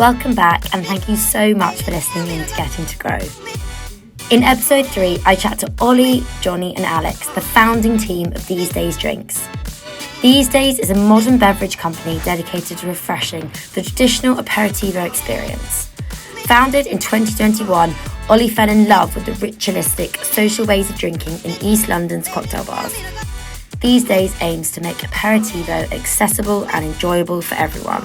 Welcome back and thank you so much for listening in to Getting to Grow. In episode 3, I chat to Ollie, Jonny and Alex, the founding team of These Days Drinks. These Days is a modern beverage company dedicated to refreshing the traditional aperitivo experience. Founded in 2021, Ollie fell in love with the ritualistic social ways of drinking in East London's cocktail bars. These Days aims to make aperitivo accessible and enjoyable for everyone.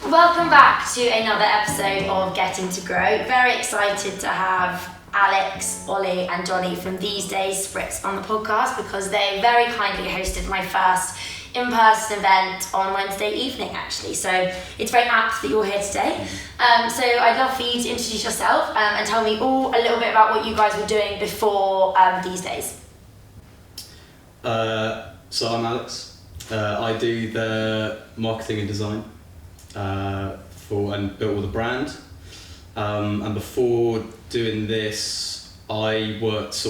Welcome back to another episode of Getting to Grow. Very excited to have Alex, Ollie and Jonny from These Days Sprits on the podcast because they very kindly hosted my first in-person event on Wednesday evening actually. So it's very apt that you're here today. So I'd love for you to introduce yourself and tell me all a little bit about what you guys were doing before These Days. So I'm Alex. I do the marketing and design and built all the brand. And before doing this, I worked I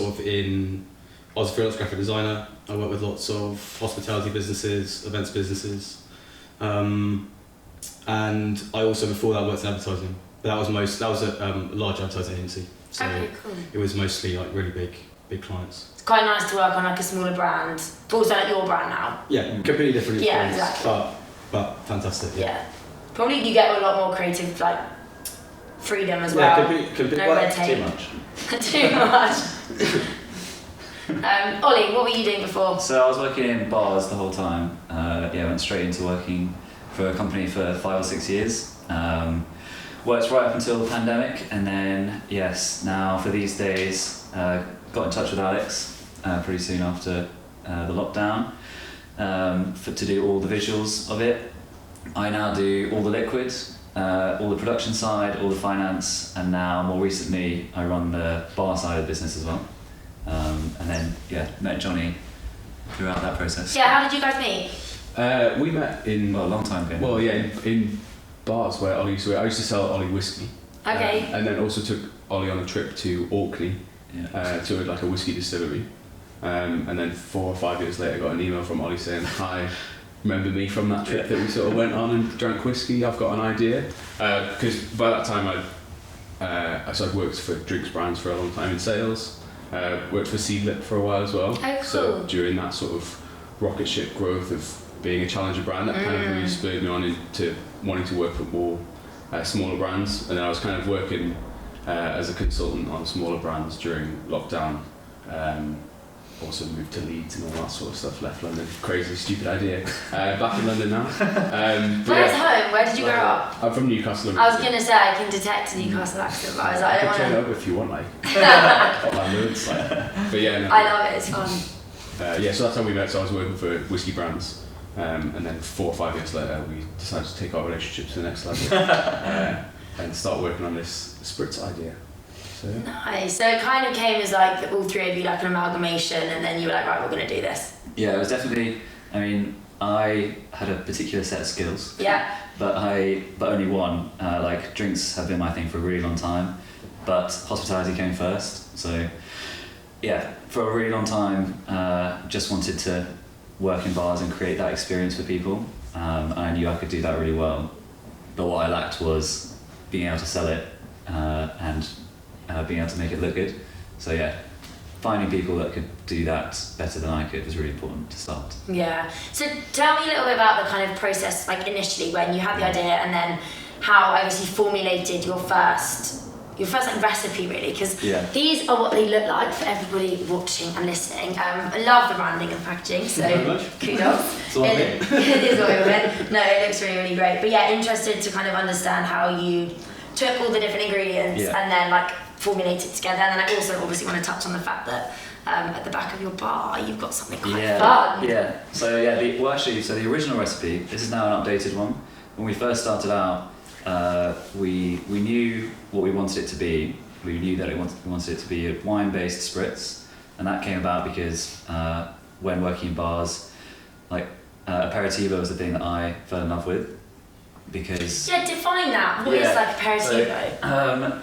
was a freelance graphic designer. I worked with lots of hospitality businesses, events businesses. And I also before that worked in advertising. But that was a large advertising agency. So Okay, cool. It was mostly like really big clients. It's quite nice to work on like a smaller brand. It's also like your brand now. Yeah, completely different experience. Yeah, exactly. But fantastic. Yeah. Probably you get a lot more creative like freedom as well. Completely. No red tape. Too much. Too much. Ollie, what were you doing before? So I was working in bars the whole time. Went straight into working for a company for 5 or 6 years. Worked right up until the pandemic, and then now for These Days, got in touch with Alex pretty soon after the lockdown to do all the visuals of it. I now do all the liquids, all the production side, all the finance, and now more recently I run the bar side of the business as well. And then met Jonny throughout that process. Yeah, how did you guys meet? We met in a long time ago. Well, in bars where Ollie used to work. I used to sell Ollie whiskey. Okay. And then also took Ollie on a trip to Orkney to like a whiskey distillery. And then 4 or 5 years later, I got an email from Ollie saying, "Hi, remember me from that trip that we sort of went on and drank whiskey? I've got an idea." Because by that time I sort of worked for drinks brands for a long time in sales. Worked for Seedlip for a while as well. Oh, cool. So during that sort of rocket ship growth of being a challenger brand, that kind of really spurred me on into wanting to work for more smaller brands. And then I was kind of working as a consultant on smaller brands during lockdown. Also moved to Leeds and all that sort of stuff, left London. Crazy, stupid idea. Back in London now. Where's home? Where did you grow up? I'm from Newcastle. I was going to say I can detect a Newcastle accent, but I was like, I I don't can turn it want up if you want, like. Got my moods, like. But yeah, no. I love it, it's fun. So that's how we met. So I was working for whiskey brands. And then 4 or 5 years later, we decided to take our relationship to the next level and start working on this Spritz idea. So, yeah. Nice. So it kind of came as like all three of you like an amalgamation, and then you were like, right, we're going to do this. Yeah, it was definitely. I mean, I had a particular set of skills. Yeah. But only one. Like drinks have been my thing for a really long time, but hospitality came first. So, yeah, for a really long time, just wanted to work in bars and create that experience for people. I knew I could do that really well, but what I lacked was being able to sell it and being able to make it look good. So yeah, finding people that could do that better than I could was really important to start. Yeah. So tell me a little bit about the kind of process, like initially when you had the idea, and then how I guess you formulated your first like recipe really, because these are what they look like for everybody watching and listening. I love the branding and packaging, so kudos. It is what we meant. No, it looks really, really great. But yeah, interested to kind of understand how you took all the different ingredients and then like formulate it together. And then I also obviously want to touch on the fact that at the back of your bar you've got something quite fun. Yeah. So the original recipe, this is now an updated one. When we first started out, we knew what we wanted it to be. We knew that we wanted it to be a wine-based spritz, and that came about because when working in bars, like aperitivo was the thing that I fell in love with. Because define that. What is like aperitivo?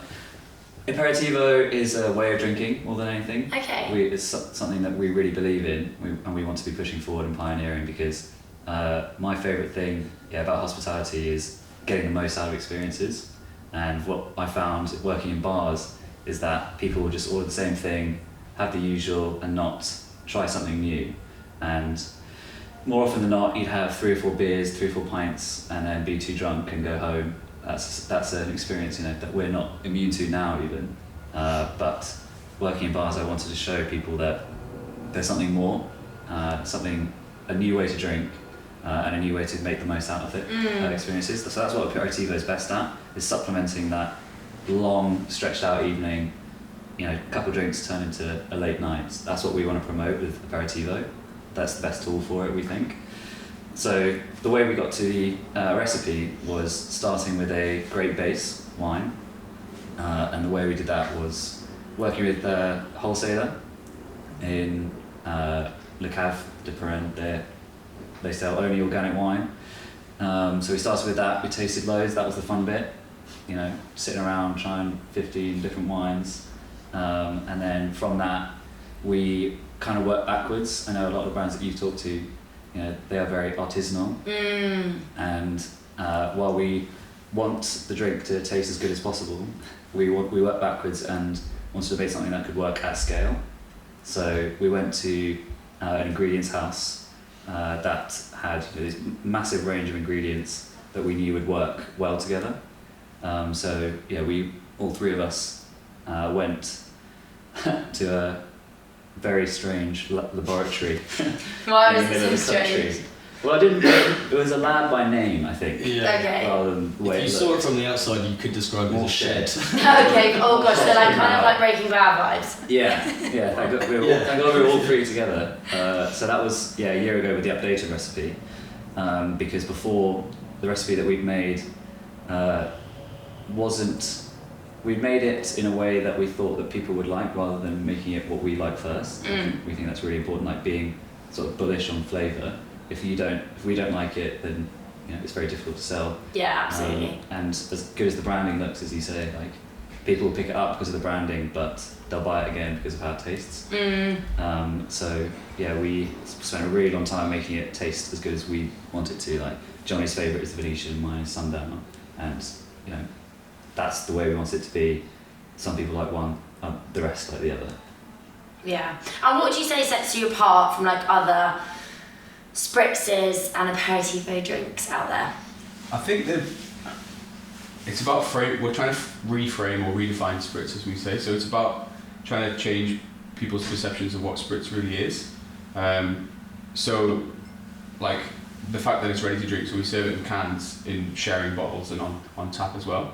Aperitivo is a way of drinking more than anything. Okay. It's something that we really believe in, and we want to be pushing forward and pioneering, because my favourite thing about hospitality is getting the most out of experiences. And what I found working in bars is that people will just order the same thing, have the usual, and not try something new. And more often than not, you'd have 3 or 4 beers, 3 or 4 pints, and then be too drunk and go home. That's an experience, that we're not immune to now even. But working in bars, I wanted to show people that there's something more, a new way to drink, and a new way to make the most out of it, experiences. So that's what aperitivo is best at, is supplementing that long, stretched out evening. A couple of drinks turn into a late night. That's what we want to promote with aperitivo. That's the best tool for it, we think. So the way we got to the recipe was starting with a great base wine, and the way we did that was working with a wholesaler in Le Cave de Perrin. They sell only organic wine. So we started with that. We tasted loads. That was the fun bit. Sitting around trying 15 different wines, and then from that we kind of worked backwards. I know a lot of the brands that you've talked to, they are very artisanal, and while we want the drink to taste as good as possible, we work backwards and wanted to make something that could work at scale. So we went to an ingredients house that had this massive range of ingredients that we knew would work well together. So we all 3 of us went to a very strange laboratory. Why in was the middle it of so the country. strange? Well, I didn't. It was a lab by name, I think. Yeah. Okay. Rather than the way If you it saw it looked. from the outside, you could describe it as a shed. Okay. Oh gosh, so like kind of like Breaking Bad vibes. Yeah. Thank God we were all 3 together. So that was a year ago with the updated recipe, because before the recipe that we'd made wasn't. We made it in a way that we thought that people would like, rather than making it what we like first. We think that's really important, like being sort of bullish on flavour. If we don't like it, then it's very difficult to sell. Yeah, absolutely. And as good as the branding looks, as you say, like people will pick it up because of the branding, but they'll buy it again because of how it tastes. So we spent a really long time making it taste as good as we want it to. Like Jonny's favourite is the Venetian, mine is Sundowner, and that's the way we want it to be. Some people like one, the rest like the other. Yeah. And what would you say sets you apart from like other spritzes and aperitivo drinks out there? I think that it's about we're trying to reframe or redefine spritz, as we say. So it's about trying to change people's perceptions of what spritz really is. So like the fact that it's ready to drink, so we serve it in cans, in sharing bottles, and on tap as well.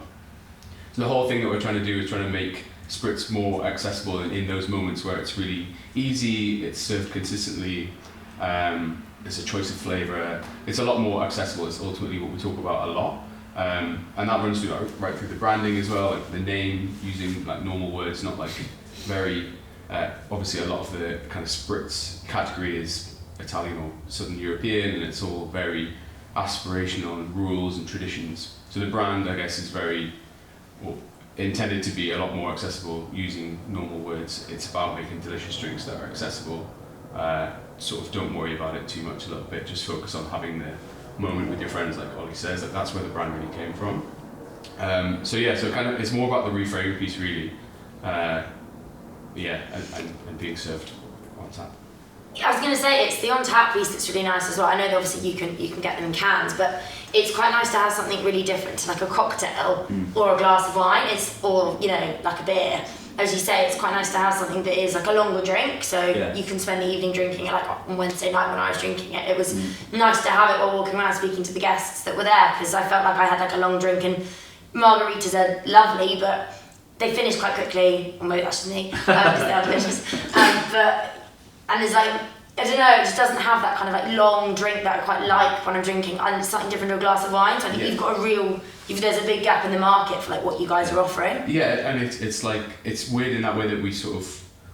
So the whole thing that we're trying to do is trying to make spritz more accessible in those moments where it's really easy, it's served consistently, there's a choice of flavour, it's a lot more accessible. It's ultimately what we talk about a lot, and that runs through right through the branding as well, like the name, using like normal words, not like very obviously a lot of the kind of spritz category is Italian or Southern European, and it's all very aspirational and rules and traditions. So the brand, I guess, is very intended to be a lot more accessible using normal words. It's about making delicious drinks that are accessible. Sort of don't worry about it too much a little bit, just focus on having the moment with your friends, like Ollie says. Like that's where the brand really came from. So kind of it's more about the reframing piece really. And being served on tap. I was going to say it's the on tap piece that's really nice as well. I know that obviously you can get them in cans, but it's quite nice to have something really different to like a cocktail or a glass of wine. Or like a beer. As you say, it's quite nice to have something that is like a longer drink, so you can spend the evening drinking it. Like on Wednesday night when I was drinking it, it was nice to have it while walking around speaking to the guests that were there, because I felt like I had like a long drink. And margaritas are lovely, but they finish quite quickly. Or maybe that's just me, because they are delicious. And there's like, I don't know, it just doesn't have that kind of like long drink that I quite like when I'm drinking. And it's something different to a glass of wine. So I think you've got there's a big gap in the market for like what you guys are offering. Yeah, and it's like, it's weird in that way that we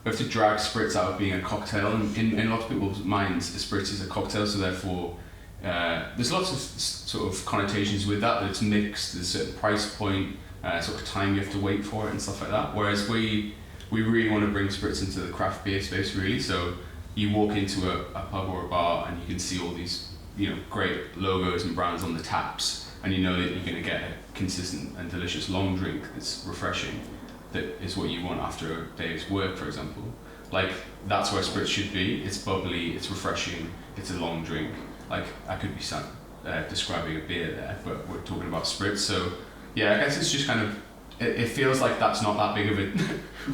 have to drag spritz out of being a cocktail. And in a lot of people's minds, a spritz is a cocktail, so therefore there's lots of sort of connotations with that it's mixed, there's a certain price point, sort of time you have to wait for it and stuff like that. Whereas we really want to bring spritz into the craft beer space, really. So you walk into a pub or a bar and you can see all these, great logos and brands on the taps, and you know that you're going to get a consistent and delicious long drink that's refreshing, that is what you want after a day's work, for example. Like, that's where spritz should be. It's bubbly, it's refreshing, it's a long drink. Like, I could be describing a beer there, but we're talking about spritz. So yeah, I guess it's just kind of, it feels like that's not that big of a,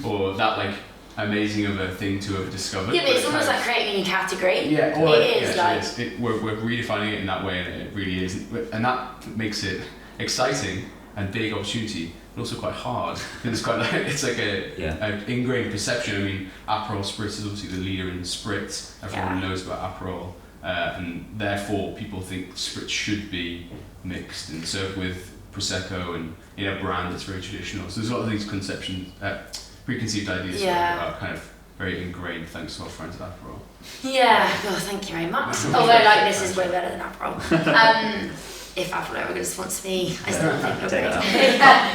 or that like amazing of a thing to have discovered. Yeah, but it's almost like creating a new category. Yeah, it is. We're redefining it in that way, and it really is, and that makes it exciting and big opportunity, but also quite hard. It's quite like, it's like a ingrained perception. I mean, Aperol Spritz is obviously the leader in spritz. Everyone knows about Aperol, and therefore people think spritz should be mixed and served with Prosecco and in a brand that's very traditional. So there's a lot of these preconceived ideas that are kind of very ingrained thanks to our friends at Aperol. Yeah, well, thank you very much. Although, like, this is way better than Aperol. If Aperol ever going to sponsor me, I still think they're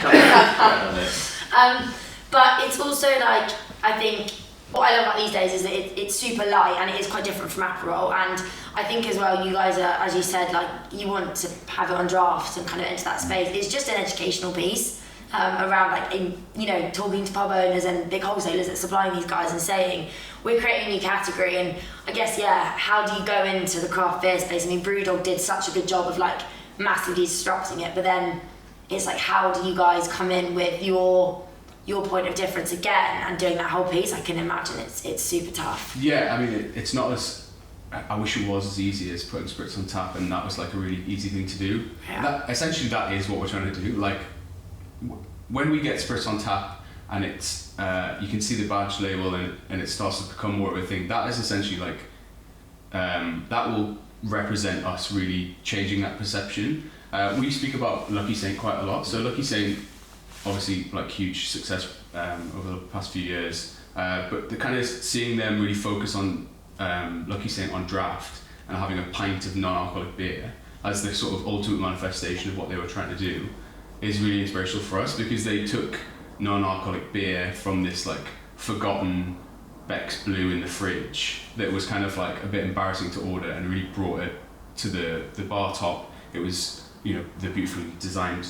great. But it's also like, I think, what I love about These Days is that it's super light and it is quite different from Aperol. And I think as well, you guys are, as you said, like, you want to have it on draft and kind of into that space. It's just an educational piece around, like, talking to pub owners and big wholesalers that supplying these guys and saying, we're creating a new category. And I guess, how do you go into the craft beer space? I mean, Brewdog did such a good job of, like, massively disrupting it, but then it's like, how do you guys come in with your point of difference again and doing that whole piece? I can imagine it's super tough. Yeah, I mean, it's not as, I wish it was as easy as putting spritz on tap, and that was like a really easy thing to do. Yeah. Essentially that is what we're trying to do. Like, when we get spritz on tap and it's you can see the badge label and it starts to become more of a thing, that is essentially like that will represent us really changing that perception. We speak about Lucky Saint quite a lot. So Lucky Saint, obviously, like, huge success over the past few years, but the kind of seeing them really focus on Lucky Saint on draft and having a pint of non-alcoholic beer as the sort of ultimate manifestation of what they were trying to do is really inspirational for us, because they took non-alcoholic beer from this like forgotten Beck's Blue in the fridge that was kind of like a bit embarrassing to order, and really brought it to the bar top. It was, the beautifully designed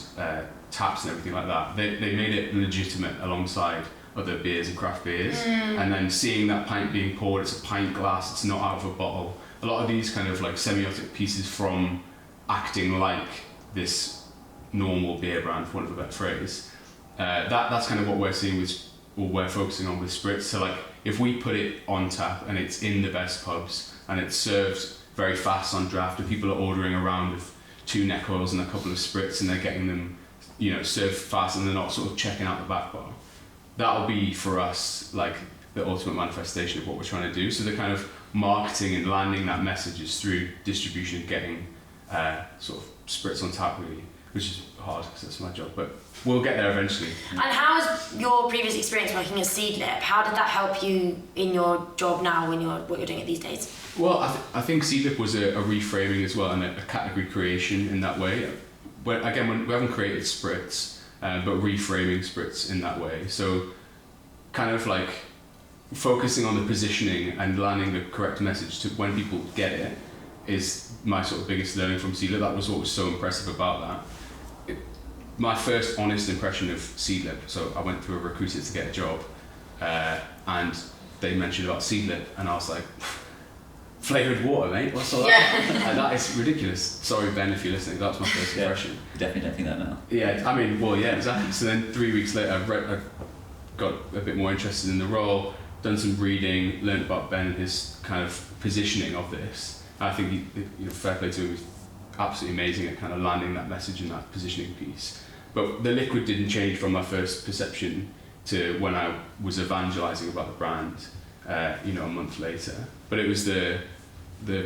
taps and everything like that. They made it legitimate alongside other beers and craft beers. And then seeing that pint being poured, it's a pint glass, it's not out of a bottle. A lot of these kind of like semiotic pieces from acting like this normal beer brand, for want of a better phrase. That's kind of what we're seeing we're focusing on with spritz. So like, if we put it on tap and it's in the best pubs and it's served very fast on draft and people are ordering a round of 2 neck oils and a couple of spritz and they're getting them, served fast and they're not sort of checking out the back bar, that'll be for us like the ultimate manifestation of what we're trying to do. So the kind of marketing and landing that message is through distribution, getting sort of spritz on tap, really, which is hard because that's my job, but we'll get there eventually. And how has your previous experience working as Seedlip, how did that help you in your job now, what you're doing at These Days? Well, I think Seedlip was a reframing as well, and a category creation in that way. But again, when we haven't created spritz, but reframing spritz in that way. So kind of like focusing on the positioning and landing the correct message to when people get it is my sort of biggest learning from Seedlip. That was what was so impressive about that. My first honest impression of Seedlip, so I went through a recruiter to get a job, and they mentioned about Seedlip, and I was like, flavoured water, mate, what's all that? And that is ridiculous. Sorry, Ben, if you're listening, that's my first impression. Definitely don't think that now. Yeah, I mean, well, yeah, exactly. So then 3 weeks later, I got a bit more interested in the role, done some reading, learned about Ben and his kind of positioning of this. I think fair play to him, was absolutely amazing at kind of landing that message and that positioning piece. But the liquid didn't change from my first perception to when I was evangelizing about the brand, a month later. But it was the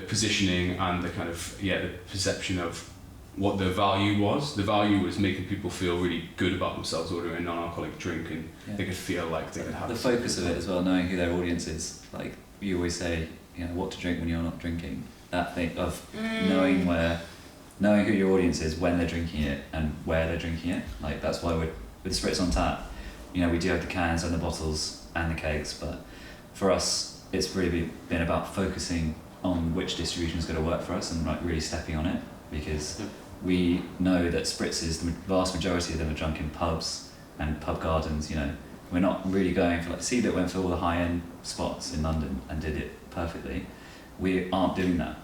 positioning and the kind of, the perception of what the value was. The value was making people feel really good about themselves ordering a non-alcoholic drink, and they could feel like they could have the focus of it as well, knowing who their audience is. Like you always say, what to drink when you're not drinking. That thing of knowing where knowing who your audience is when they're drinking it and where they're drinking it. Like that's why with Spritz on tap, you know, we do have the cans and the bottles and the kegs, but for us, it's really been about focusing on which distribution is going to work for us and like really stepping on it, because we know that Spritzes, the vast majority of them are drunk in pubs and pub gardens. You know, we're not really going for like Seedit went for all the high-end spots in London and did it perfectly. We aren't doing that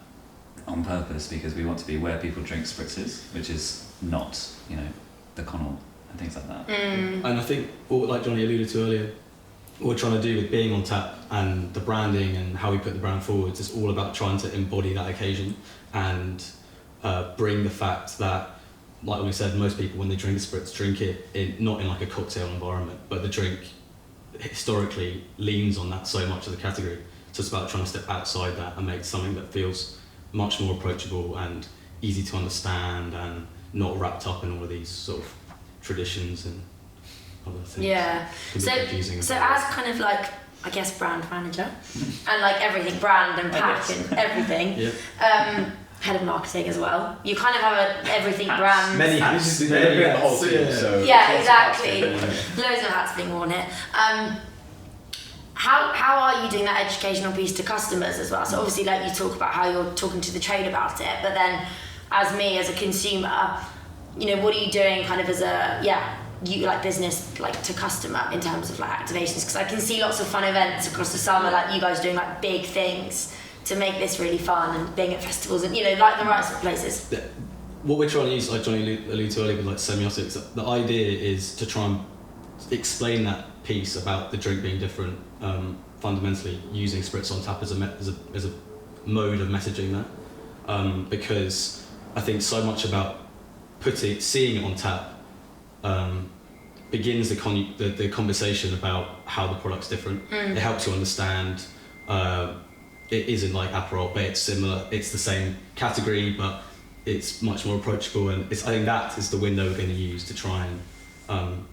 on purpose because we want to be where people drink Spritzes, which is not, you know, the Connaught and things like that. And I think, like Jonny alluded to earlier, what we're trying to do with being on tap and the branding and how we put the brand forwards is all about trying to embody that occasion and bring the fact that, like we said, most people when they drink a Spritz drink it not in like a cocktail environment, but the drink historically leans on that so much of the category. So it's about trying to step outside that and make something that feels much more approachable and easy to understand and not wrapped up in all of these sort of traditions and other things. Yeah. So as kind of like, I guess, brand manager and like everything, brand and pack and everything, head of marketing as well. You kind of have a everything brand. Many hats. The whole team. So yeah, exactly. Loads of hats being worn here. How are you doing that educational piece to customers as well? So obviously, like you talk about how you're talking to the trade about it, but then as me as a consumer, you know, what are you doing kind of as a you like business like to customer in terms of like activations? Because I can see lots of fun events across the summer, like you guys doing like big things to make this really fun and being at festivals and, you know, like the right sort of places. What we're trying to use, like Jonny alluded to earlier with like semiotics, the idea is to try and explain that piece about the drink being different, fundamentally using Spritz on tap as a mode of messaging that, because I think so much about seeing it on tap begins the conversation about how the product's different. It helps you understand it isn't like Aperol, but it's similar. It's the same category, but it's much more approachable, and I think that is the window we're going to use to try and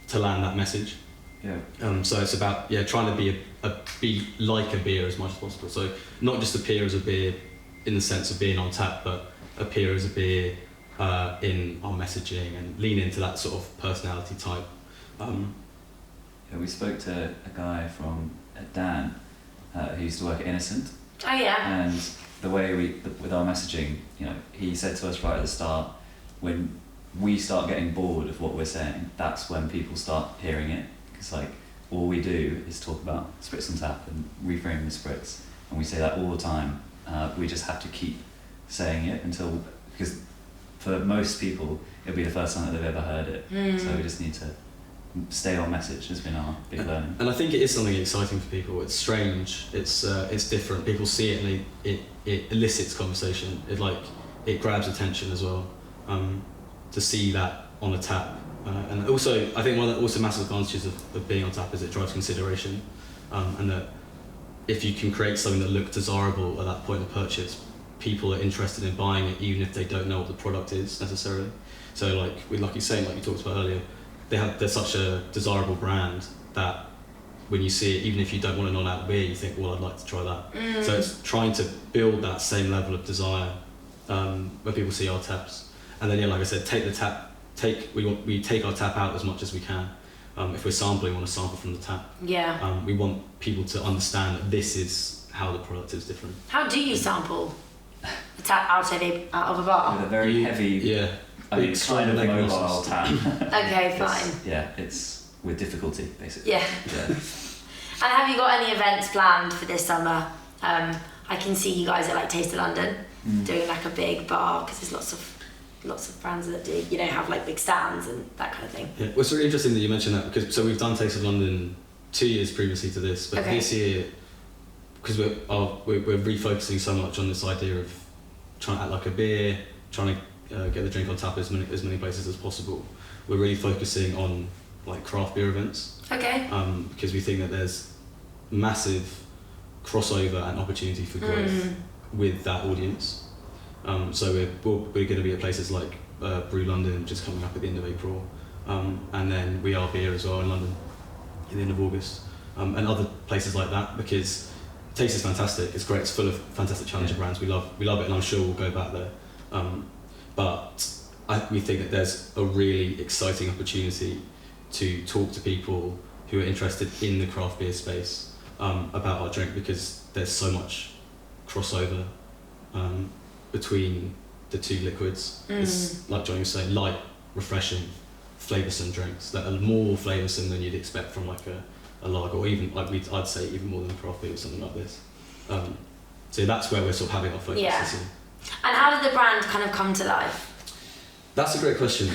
to land that message. Yeah. So it's about trying to be like a beer as much as possible. So not just appear as a beer in the sense of being on tap, but appear as a beer in our messaging and lean into that sort of personality type. We spoke to a guy from Dan who used to work at Innocent. Oh yeah. And the way with our messaging, you know, he said to us right at the start, when we start getting bored of what we're saying, that's when people start hearing it. Because like all we do is talk about Spritz on tap and reframing the Spritz, and we say that all the time. We just have to keep saying it because for most people it'll be the first time that they've ever heard it. So we just need to stay on message has been our big learning. And I think it is something exciting for people. It's strange. It's different. People see it and it elicits conversation. It grabs attention as well. To see that on a tap, and also I think one of the also massive advantages of being on tap is it drives consideration, and that if you can create something that looks desirable at that point of purchase, people are interested in buying it even if they don't know what the product is necessarily. So like you talked about earlier, they're such a desirable brand that when you see it, even if you don't want a non-alc beer, you think, well, I'd like to try that. So it's trying to build that same level of desire when people see our taps. And then, like I said, we take our tap out as much as we can. If we're sampling, we want to sample from the tap. Yeah. We want people to understand that this is how the product is different. How do you sample a tap out of a bar? With a very heavy, I mean, kind of mobile tap. Okay, fine. It's with difficulty, basically. Yeah. And have you got any events planned for this summer? I can see you guys at like Taste of London doing like a big bar, because there's lots of brands that do, you know, have like big stands and that kind of thing. Yeah, well, it's really interesting that you mentioned that, because we've done Taste of London 2 years previously to this, but this year, because we're refocusing so much on this idea of trying to act like a beer, trying to get the drink on tap as many places as possible, we're really focusing on like craft beer events. Okay. Because we think that there's massive crossover and opportunity for growth with that audience. So we're going to be at places like Brew London, which is coming up at the end of April, and then We Are Beer as well in London at the end of August, and other places like that, because Taste is fantastic. It's great. It's full of fantastic challenger brands. We love it, and I'm sure we'll go back there. but we think that there's a really exciting opportunity to talk to people who are interested in the craft beer space about our drink, because there's so much crossover between the two liquids. It's like Jonny was saying, light, refreshing, flavoursome drinks that are more flavoursome than you'd expect from like a lager, or even I'd say even more than a craft beer or something like this. So that's where we're sort of having our focus. Yeah. And how did the brand kind of come to life? That's a great question.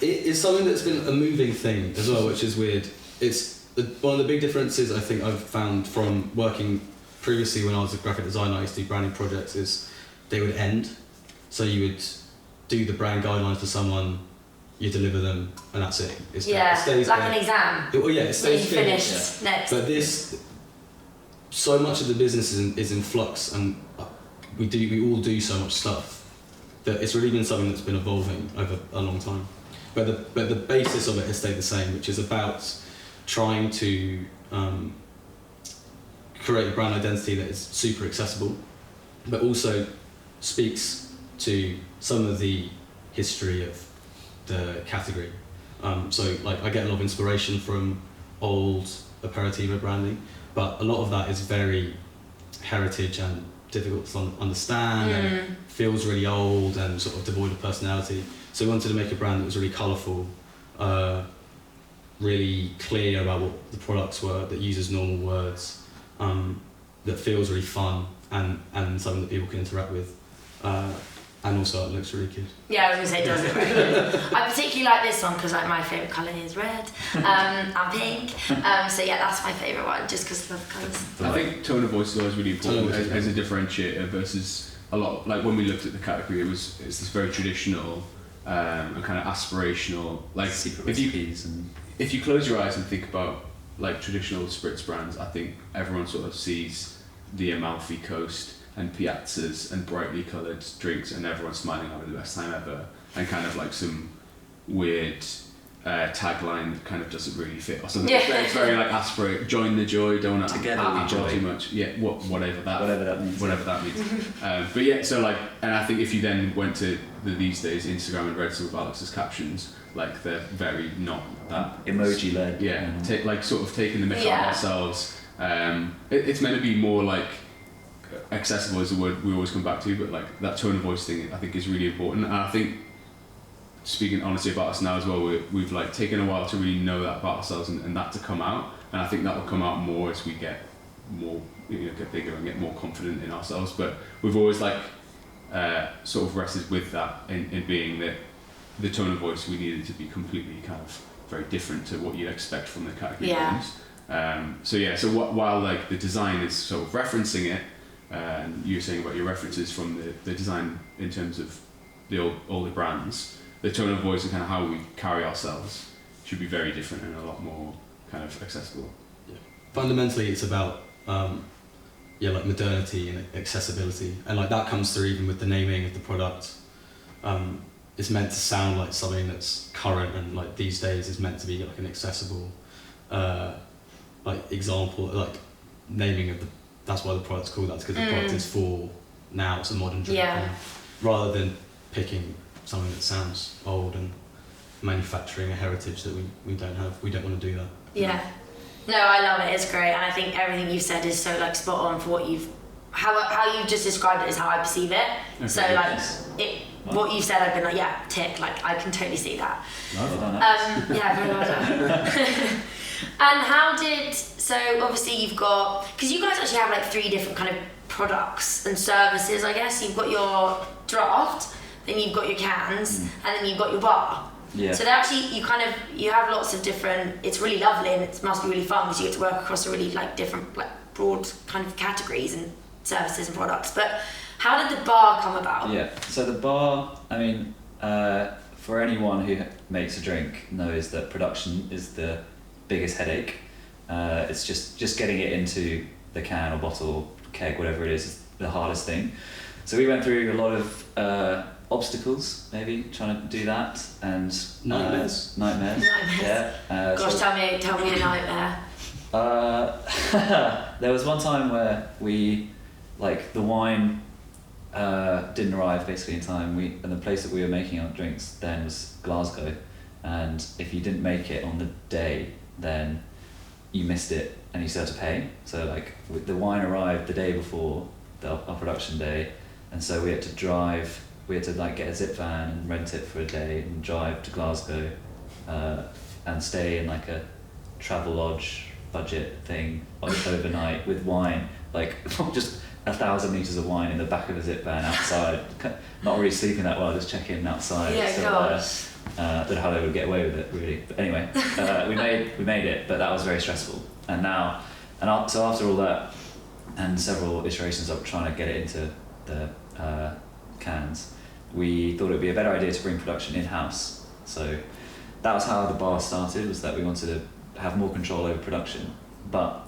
It's something that's been a moving thing as well, which is weird. It's one of the big differences I think I've found from working previously when I was a graphic designer. I used to do branding projects. Is they would end, so you would do the brand guidelines for someone, you deliver them, and that's it. It stays like there. an exam. It stays finished. Next. But this, so much of the business is in flux, and we all do so much stuff that it's really been something that's been evolving over a long time. But the basis of it has stayed the same, which is about trying to create a brand identity that is super accessible, but also speaks to some of the history of the category. So like I get a lot of inspiration from old aperitivo branding, but a lot of that is very heritage and difficult to understand and feels really old and sort of devoid of personality. So we wanted to make a brand that was really colourful, really clear about what the products were, that uses normal words, that feels really fun and something that people can interact with. And also it looks really good. Yeah, I was going to say it does look really good. I particularly like this one because like my favourite colour is red and pink. So yeah, that's my favourite one just because of the colours. I think tone of voice is always really important as a differentiator versus a lot, like when we looked at the category, it's this very traditional and kind of aspirational, like if you close your eyes and think about like traditional spritz brands, I think everyone sort of sees the Amalfi Coast and piazzas and brightly coloured drinks and everyone smiling, having the best time ever, and kind of like some weird tagline that kind of doesn't really fit or something. Yeah. It's very like aspirate, join the joy, don't Together joy too much. Yeah, whatever that means. Yeah. But yeah, so like, and I think if you then went to the These Days Instagram and read some of Alex's captions, like they're very not that emoji led. Yeah, like sort of taking the mick out of ourselves. It's meant to be more like accessible is the word we always come back to, but like that tone of voice thing I think is really important. And I think, speaking honestly about us now as well, we've like taken a while to really know that about ourselves and that to come out, and I think that will come out more as we get more, get bigger and get more confident in ourselves. But we've always like sort of rested with that in being that the tone of voice we needed to be completely kind of very different to what you'd expect from the category names. So while like the design is sort of referencing it, and you were saying about your references from the design in terms of the older brands, the tone of voice and kind of how we carry ourselves should be very different and a lot more kind of accessible. Yeah. Fundamentally, it's about like modernity and accessibility, and like that comes through even with the naming of the product. It's meant to sound like something that's current, and like these days is meant to be like an accessible like example, like naming of the. That's why the product's called that, because the product is for now. It's a modern drink, rather than picking something that sounds old and manufacturing a heritage that we don't have. We don't want to do that. Yeah. No, I love it. It's great, and I think everything you've said is so like spot on for what how you just described it is how I perceive it. Okay. So like what you've said, I've been like tick. Like I can totally see that. Well done. Yeah, very well done. And how did, so obviously you've got, because you guys actually have like 3 different kind of products and services, I guess. You've got your draft, then you've got your cans, and then you've got your bar. Yeah. So they're actually, you have lots of different, it's really lovely and it must be really fun because you get to work across a really like different, like broad kind of categories and services and products. But how did the bar come about? Yeah, so the bar, I mean, for anyone who makes a drink knows that production is the biggest headache. It's just getting it into the can or bottle, keg, whatever it is the hardest thing. So we went through a lot of obstacles, maybe trying to do that, and nightmares. Yeah. Gosh, tell me a nightmare. There was one time where we, like, the wine didn't arrive basically in time. And the place that we were making our drinks then was Glasgow, and if you didn't make it on the day, then you missed it and you still had to pay. So like the wine arrived the day before our production day, and so we had to like get a zip van and rent it for a day and drive to Glasgow and stay in like a travel lodge budget thing overnight with wine, like just 1,000 litres of wine in the back of a zip van outside, not really sleeping that well, just checking outside. Yeah, gosh. Don't know how they would get away with it really, but anyway, we made it, but that was very stressful. So after all that and several iterations of trying to get it into the cans, we thought it would be a better idea to bring production in-house. So that was how the bar started, was that we wanted to have more control over production. But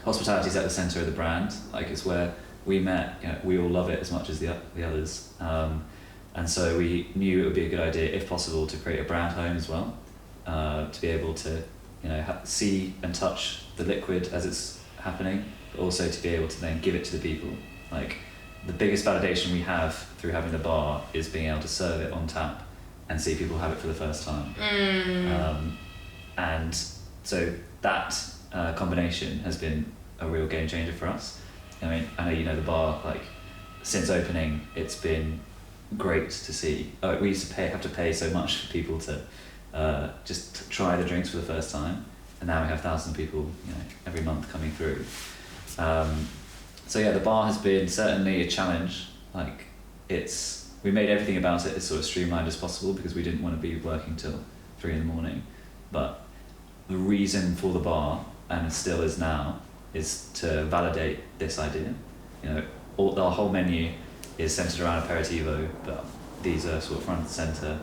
hospitality is at the centre of the brand, like it's where we met, we all love it as much as the others. And so we knew it would be a good idea, if possible, to create a brand home as well, to be able to see and touch the liquid as it's happening, but also to be able to then give it to the people. Like the biggest validation we have through having the bar is being able to serve it on tap and see people have it for the first time. And so that combination has been a real game changer for us. I mean, I know you know the bar, like since opening, it's been great to see. We used to have to pay so much for people to just try the drinks for the first time, and now we have thousands of people, every month coming through. So yeah, the bar has been certainly a challenge. Like we made everything about it as sort of streamlined as possible because we didn't want to be working till 3 a.m. But the reason for the bar, and still is now, is to validate this idea. Our whole menu is centered around aperitivo, but these are sort of front and center.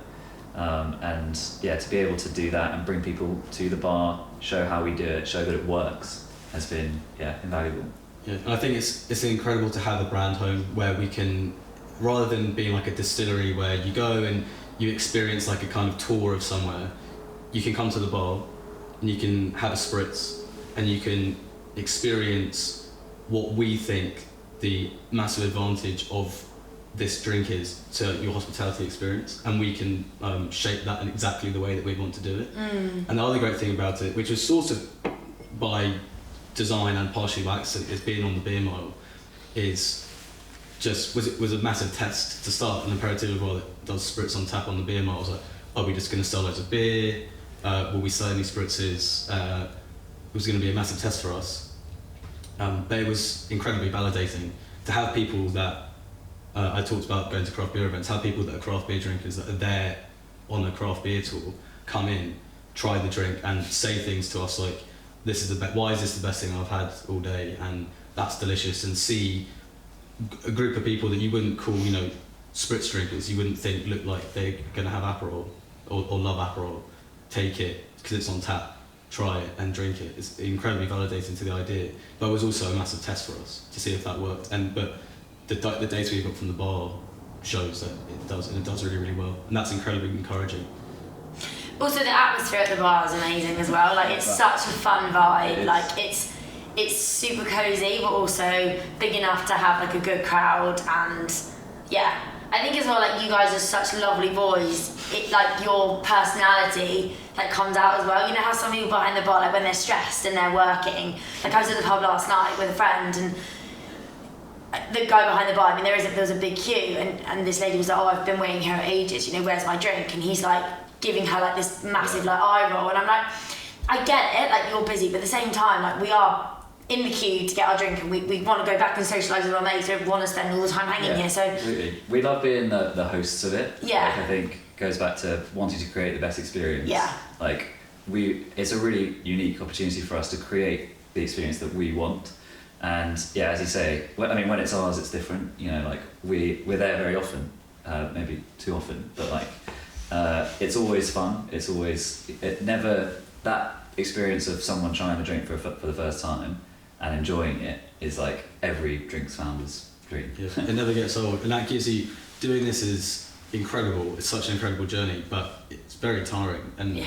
And yeah, to be able to do that and bring people to the bar, show how we do it, show that it works, has been invaluable. Yeah, and I think it's incredible to have a brand home where we can, rather than being like a distillery where you go and you experience like a kind of tour of somewhere, you can come to the bar and you can have a spritz and you can experience what we think the massive advantage of this drink is to your hospitality experience, and we can shape that in exactly the way that we want to do it. And the other great thing about it, which was sort of by design and partially by accident, is being on the beer mile, was a massive test to start. An aperitivo bar that does spritz on tap on the beer mile was like, are we just going to sell loads of beer? Will we sell any spritzes? It was going to be a massive test for us. But it was incredibly validating to have people that I talked about going to craft beer events, have people that are craft beer drinkers that are there on a craft beer tour come in, try the drink and say things to us like, why is this the best thing I've had all day, and that's delicious, and see a group of people that you wouldn't call spritz drinkers, you wouldn't think look like they're going to have Aperol or love Aperol, take it because it's on tap, try it and drink it. It's incredibly validating to the idea, but it was also a massive test for us to see if that worked. But the data we got from the bar shows that it does, and it does really, really well, and that's incredibly encouraging. Also, the atmosphere at the bar is amazing as well. Like, it's such a fun vibe. Like, it's super cozy, but also big enough to have like a good crowd. And yeah, I think as well, like, you guys are such lovely boys. Like, your personality comes out as well. You know how some people behind the bar, like when they're stressed and they're working. Like, I was at the pub last night with a friend, and the guy behind the bar, I mean, there was a big queue, and this lady was like, oh, I've been waiting here ages, where's my drink? And he's like giving her like this massive like eye roll, and I'm like, I get it, like, you're busy, but at the same time, like, we are in the queue to get our drink, and we want to go back and socialise with our mates. We don't want to spend all the time hanging here. So absolutely, we love being the hosts of it. Yeah, I think goes back to wanting to create the best experience. Yeah, like it's a really unique opportunity for us to create the experience that we want. And yeah, as you say, I mean, when it's ours, it's different. Like we're there very often, maybe too often, but like it's always fun. It never, that experience of someone trying the drink for the first time and enjoying it is like every drinks founder's dream. Yeah, it never gets old, and that gives you, doing this is incredible. It's such an incredible journey, but it's very tiring, and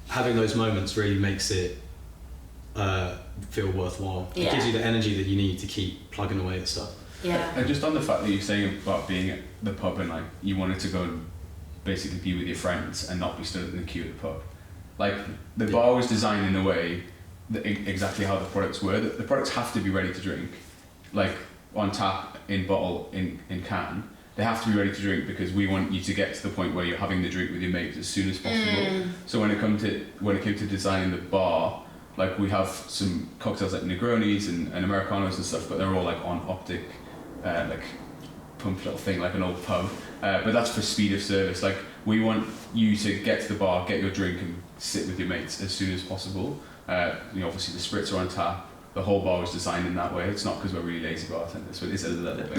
having those moments really makes it feel worthwhile. It gives you the energy that you need to keep plugging away at stuff. Yeah. And just on the fact that you're saying about being at the pub and like you wanted to go and basically be with your friends and not be stood in the queue at the pub. Like the bar was designed in a way that exactly how the products were. The products have to be ready to drink, like on tap, in bottle, in can. They have to be ready to drink because we want you to get to the point where you're having the drink with your mates as soon as possible. So when it came to designing the bar, like we have some cocktails like Negronis and Americanos and stuff, but they're all like on optic, like pump little thing like an old pub. But that's for speed of service. Like we want you to get to the bar, get your drink, and sit with your mates as soon as possible. Obviously the Spritz are on tap. The whole bar was designed in that way. It's not because we're really lazy bartenders, but it's a little bit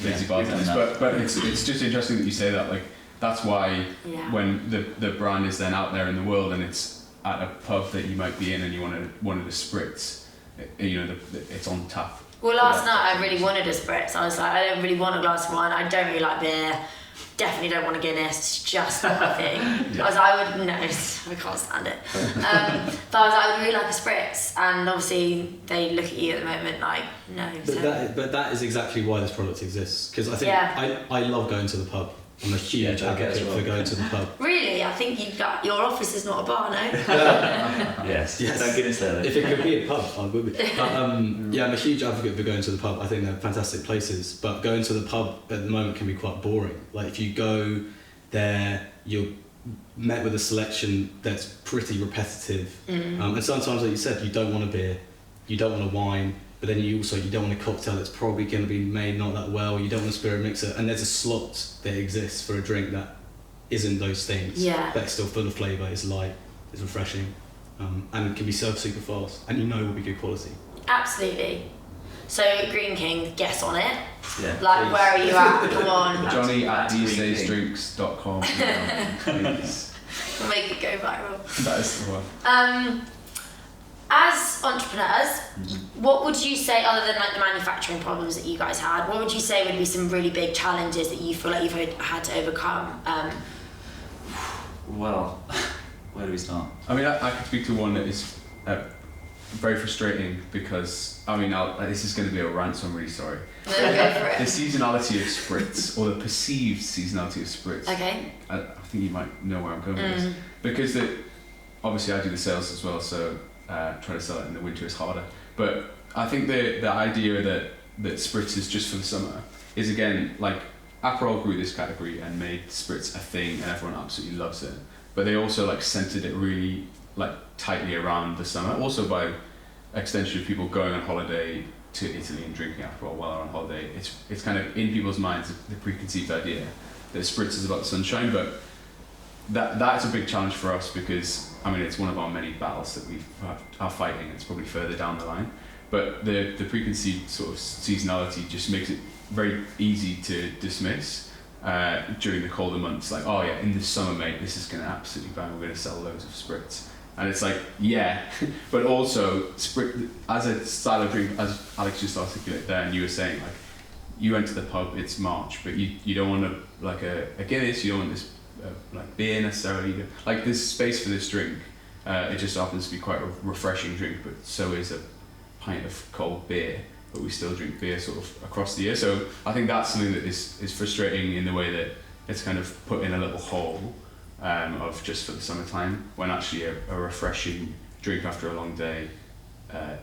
lazy bartenders. But it's just interesting that you say that. Like that's why when the brand is then out there in the world and it's at a pub that you might be in and you wanted a Spritz, it's on tap. Well, last night I really wanted a Spritz. I was like, I don't really want a glass of wine. I don't really like beer. Definitely don't want a Guinness. It's just not my thing. I was like, I can't stand it. But I was like, I would really like a Spritz. And obviously they look at you at the moment like, no. But that is exactly why this product exists. Because I think I love going to the pub. I'm a huge advocate for going to the pub. Really? I think your office is not a bar, no? Yes. Don't get us there. If it could be a pub, I would be. But, I'm a huge advocate for going to the pub. I think they're fantastic places. But going to the pub at the moment can be quite boring. Like if you go there, you're met with a selection that's pretty repetitive. And sometimes, like you said, you don't want a beer, you don't want a wine. But then you don't want a cocktail that's probably going to be made not that well. You don't want a spirit mixer, and there's a slot that exists for a drink that isn't those things. Yeah. But it's still full of flavour, it's light, it's refreshing, and it can be served super fast, and it will be good quality. Absolutely. So Green King, guess on it. Yeah. Like, please. Where are you at? Come on. Jonny at thesedaysdrinks.com. Please. We'll make it go viral. That is the one. As entrepreneurs, what would you say, other than like the manufacturing problems that you guys had, what would you say would be some really big challenges that you feel like you've had to overcome? Well, where do we start? I mean, I could speak to one that is very frustrating because, this is going to be a rant, so I'm really sorry. No, go for it. The seasonality of Spritz, or the perceived seasonality of Spritz. Okay. I think you might know where I'm going with this. Because obviously I do the sales as well, so try to sell it in the winter is harder. But I think the idea that Spritz is just for the summer is, again, like Aperol grew this category and made Spritz a thing and everyone absolutely loves it. But they also like centered it really like tightly around the summer. Also by extension of people going on holiday to Italy and drinking Aperol while they're on holiday. It's kind of in people's minds the preconceived idea that Spritz is about the sunshine, but that's a big challenge for us because it's one of our many battles that we are fighting. It's probably further down the line, but the preconceived sort of seasonality just makes it very easy to dismiss during the colder months. Like, oh yeah, in the summer, mate, this is going to absolutely bang. We're going to sell loads of Spritz, and it's like, yeah, but also Spritz as a style of drink, as Alex just articulated there, and you were saying like, you went to the pub, it's March, but you don't want a Guinness, you don't want this. Like beer necessarily, like there's space for this drink. It just happens to be quite a refreshing drink, but so is a pint of cold beer. But we still drink beer sort of across the year. So I think that's something that is frustrating in the way that it's kind of put in a little hole of just for the summertime, when actually a refreshing drink after a long day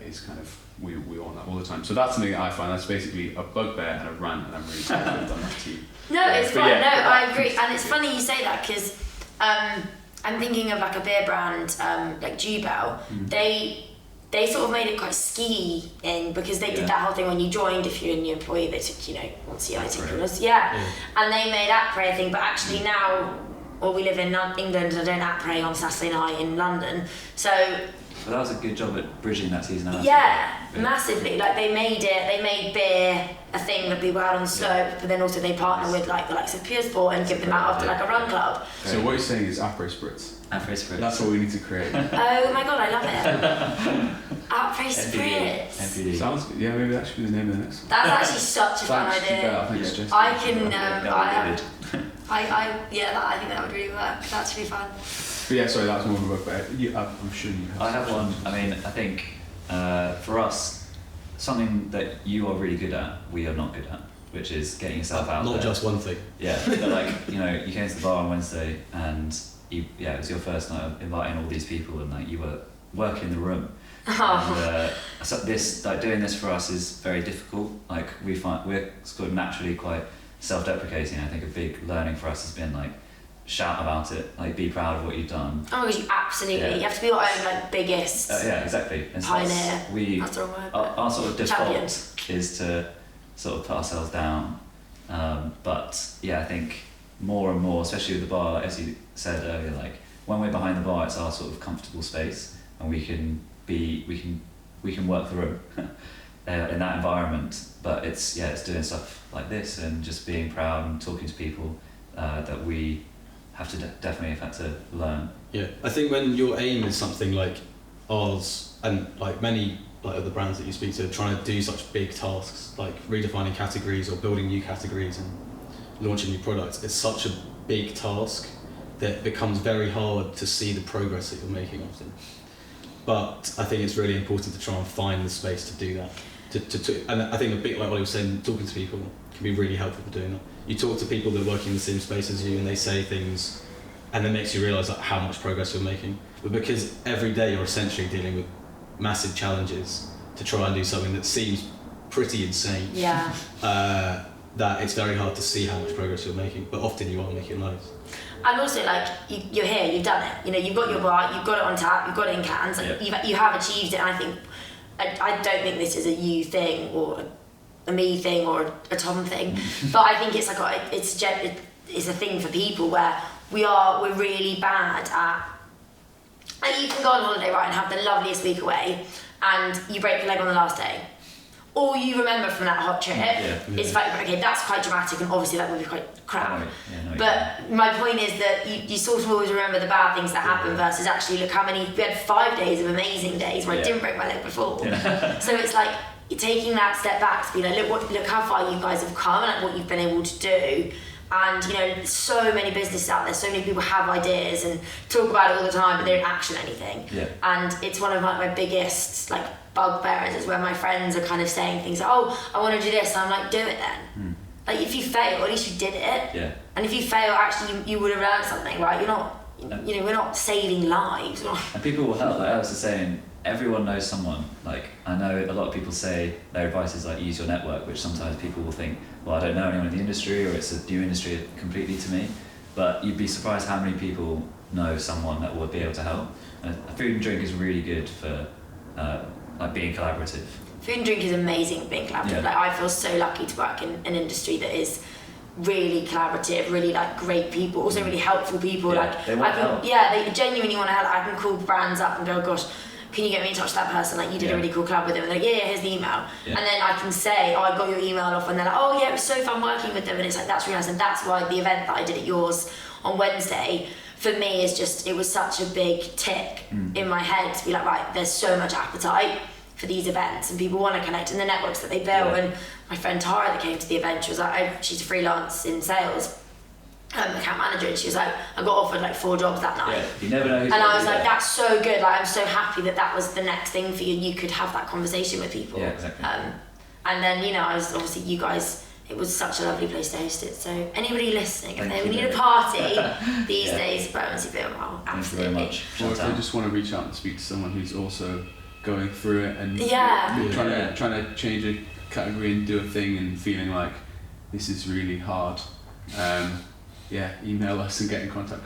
is kind of, we want that all the time. So that's something that I find that's basically a bugbear and a rant, and I'm really sorry to have done that to you. No, it's fine. Yeah, I agree. And it's funny you say that because I'm thinking of like a beer brand like Jubel. They sort of made it quite ski in because they did that whole thing when you joined. If you're a new employee, they took what's the articulars? And they made après thing. But actually now, we live in England. I don't après on Saturday night in London. So. But that was a good job at bridging that seasonality. Yeah, massively. Like they made beer a thing that people had on the slope, but then also they partner with like the likes of Pure Sport and give them out after like a run club. So what you're saying is Après Spritz. Après Spritz. That's what we need to create. Oh my god, I love it. Après Spritz. MPD. Sounds good. Yeah, maybe that should be the name of the next one. That's actually such a fun idea. I can. I think that would really work. That's really fun. But yeah, sorry, that's more of a book, but I'm sure you have. I have one. I think for us, something that you are really good at, we are not good at, which is getting yourself out there. Not just one thing. Yeah, but like, you know, you came to the bar on Wednesday and it was your first night of inviting all these people, and like you were working the room. And, so this, like doing this for us is very difficult. Like we find we're sort of naturally quite self-deprecating. I think a big learning for us has been like, shout about it, like be proud of what you've done. Oh my gosh, you absolutely. You have to be your own like biggest. Yeah, exactly. And so pioneer. That's the wrong word. Our sort of default champion. is to sort of put ourselves down. But yeah, I think more and more, especially with the bar, as you said earlier, like when we're behind the bar, it's our sort of comfortable space, and we can work the room in that environment. But it's doing stuff like this and just being proud and talking to people that we have to definitely have had to learn. Yeah, I think when your aim is something like ours, and like many like other brands that you speak to, trying to do such big tasks like redefining categories or building new categories and launching new products, it's such a big task that it becomes very hard to see the progress that you're making often. But I think it's really important to try and find the space to do that. And I think a bit like what I was saying, talking to people can be really helpful for doing that. You talk to people that work in the same space as you, and they say things, and it makes you realise like how much progress you're making. But because every day you're essentially dealing with massive challenges to try and do something that seems pretty insane, that it's very hard to see how much progress you're making. But often you are making loads. And also, like, you're here, you've done it. You know, you've got your bar, you've got it on tap, you've got it in cans. Like, you have achieved it. And I think, I don't think this is a you thing or a me thing or a Tom thing, but I think it's like it's a thing for people where we're really bad at. And you can go on holiday, right, and have the loveliest week away, and you break your leg on the last day. All you remember from that hot trip is like, okay, that's quite dramatic, and obviously that would be quite crap. But my point is that you sort of always remember the bad things that happen versus actually look how many, we had 5 days of amazing days where I didn't break my leg before. So it's like, you're taking that step back to be like, look how far you guys have come and like what you've been able to do. And you know, so many businesses out there, so many people have ideas and talk about it all the time, but they don't action anything. And it's one of my biggest like bugbears is when my friends are kind of saying things like, oh, I want to do this, and I'm like, do it then. Like if you fail, at least you did it. And if you fail, actually you would have learned something, right? You're not, you know, we're not saving lives. And people will help. Like I was saying, everyone knows someone. Like I know a lot of people say their advice is like use your network, which sometimes people will think, well, I don't know anyone in the industry, or it's a new industry completely to me. But you'd be surprised how many people know someone that would be able to help. And food and drink is really good for like being collaborative. Food and drink is amazing for being collaborative. Like I feel so lucky to work in an industry that is really collaborative, really like great people, also really helpful people. Like they want help. They genuinely want to help. I can call brands up and go, gosh, can you get me in touch with that person? Like you did a really cool collab with them. And they're like, here's the email. And then I can say, oh, I got your email off, and they're like, oh yeah, it was so fun working with them. And it's like, that's really nice. And that's why the event that I did at yours on Wednesday, for me, is just, it was such a big tick in my head to be like, right, there's so much appetite for these events and people want to connect, and the networks that they build. And my friend Tara that came to the event, she was like, she's a freelance in sales, account manager, and she was like, I got offered like 4 jobs that night. You never know who's and I was like, that's so good. Like I'm so happy that was the next thing for you. You could have that conversation with people. Exactly. And then, you know, I was obviously, you guys, it was such a lovely place to host it. So anybody listening, if we need a party these days, Bermondsey Beer Mile, absolutely. Thank you very much. Or if they just want to reach out and speak to someone who's also going through it and trying to change a category and do a thing and feeling like this is really hard, email us and get in contact,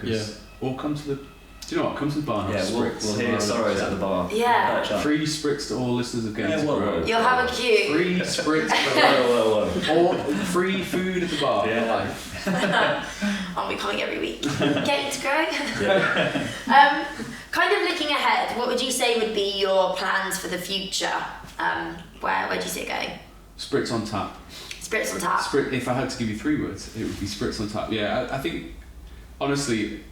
or come to the, do you know what, come to the bar and have Spritz. We'll hear your sorrows at the bar. Free Spritz to all listeners of Games You'll have a queue. Free Spritz or free food at the bar. I'll be coming every week. Get to grow. Kind of looking ahead, what would you say would be your plans for the future? Where do you see it going? Spritz on tap. Spritz on tap. If I had to give you 3 words, it would be Spritz on tap. Yeah, I think, honestly,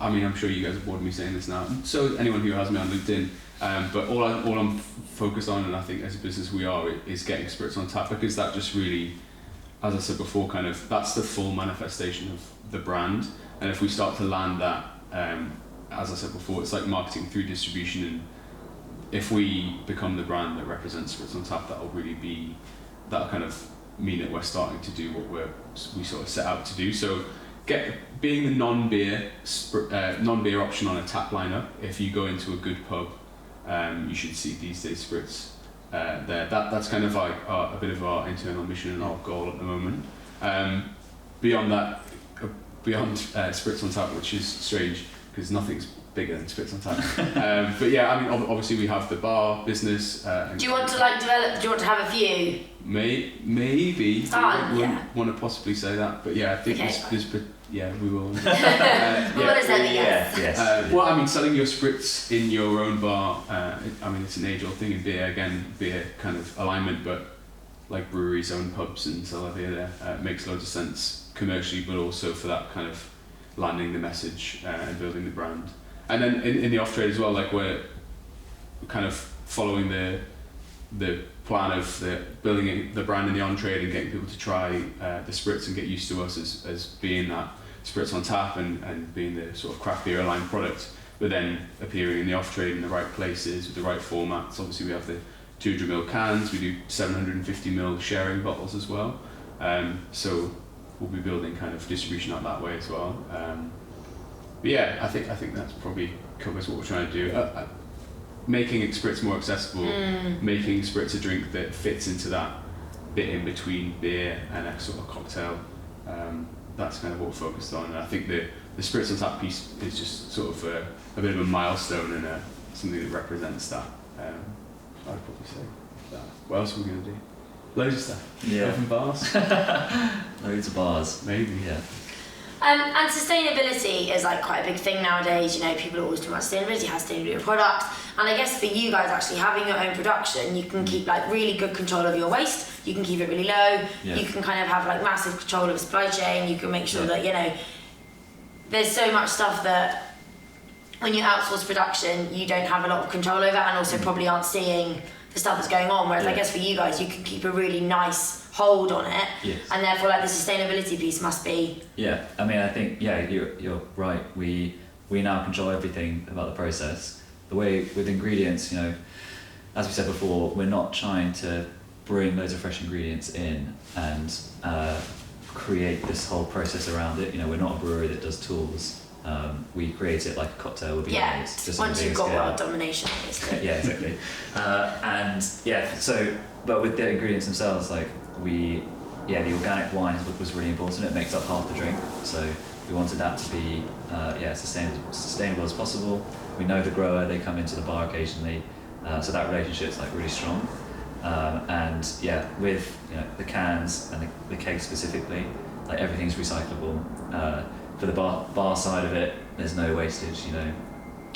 I'm sure you guys are bored of me saying this now. So anyone who has me on LinkedIn, but all I'm focused on, and I think as a business we are, is getting Spritz on tap, because that just really, as I said before, kind of that's the full manifestation of the brand. And if we start to land that, as I said before, it's like marketing through distribution, and if we become the brand that represents Spritz on Tap, that'll kind of mean that we're starting to do what we sort of set out to do. So being the non-beer option on a tap lineup. If you go into a good pub, you should see These Days Sprits there. That's kind of like a bit of our internal mission and our goal at the moment. Beyond that, beyond Spritz on Tap, which is strange because nothing's bigger than Spritz on Tap. But yeah, I mean, obviously we have the bar business. Do you want to develop? Do you want to have a few? Maybe. I want to possibly say that, but yeah, I think we will. What is that? Yes. Well, I mean, selling your Spritz in your own bar. I mean, it's an age-old thing in beer. Again, beer kind of alignment, but like breweries own pubs and sell beer there. It makes loads of sense commercially, but also for that kind of landing the message and building the brand. And then in the off trade as well, like we're kind of following the plan of building the brand in the on trade and getting people to try the Spritz and get used to us as being that Spritz on Tap and being the sort of craft beer aligned product, but then appearing in the off trade in the right places with the right formats. Obviously we have the 200ml cans, we do 750ml sharing bottles as well. So we'll be building kind of distribution out that way as well. But yeah, I think that probably covers what we're trying to do. Making Spritz more accessible, making Spritz a drink that fits into that bit in between beer and a sort of cocktail. That's kind of what we're focused on. And I think the Spritz on Tap piece is just sort of a bit of a milestone and something that represents that. I'd probably say that. What else are we going to do? Loads of stuff. Yeah. Open bars. Loads of bars. Maybe. Yeah. And sustainability is like quite a big thing nowadays. You know, people are always talking about sustainability, how sustainable your products. And I guess for you guys actually having your own production, you can keep like really good control of your waste. You can keep it really low. Yeah. You can kind of have like massive control of the supply chain. You can make sure that, you know, there's so much stuff that when you outsource production, you don't have a lot of control over, and also probably aren't seeing the stuff that's going on. Whereas I guess for you guys, you can keep a really nice hold on it, and therefore like the sustainability piece must be. Yeah, I mean, I think you're right. We now control everything about the process. The way with ingredients, you know, as we said before, we're not trying to bring loads of fresh ingredients in and create this whole process around it. You know, we're not a brewery that does tools. We create it like a cocktail would be made. Just once you've got world domination, obviously. Yeah, exactly. But with the ingredients themselves, like the organic wine was really important. It makes up half the drink, so we wanted that to be sustainable as possible. We know the grower; they come into the bar occasionally, so that relationship's like really strong. With the cans and the kegs specifically, like everything's recyclable. For the bar side of it, there's no wastage. You know,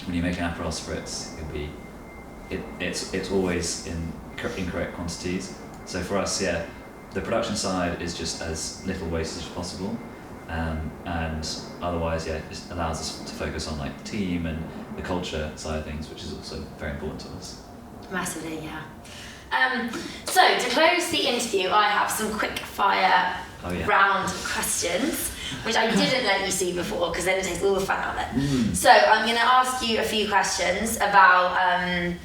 when you make an Aperol Spritz, it's always in incorrect quantities. So for us, the production side is just as little wastage as possible, and otherwise, it just allows us to focus on like the team and the culture side of things, which is also very important to us. Massively, yeah. So to close the interview, I have some quick fire round questions, which I didn't let you see before because then it takes all the fun out of it. So I'm going to ask you a few questions about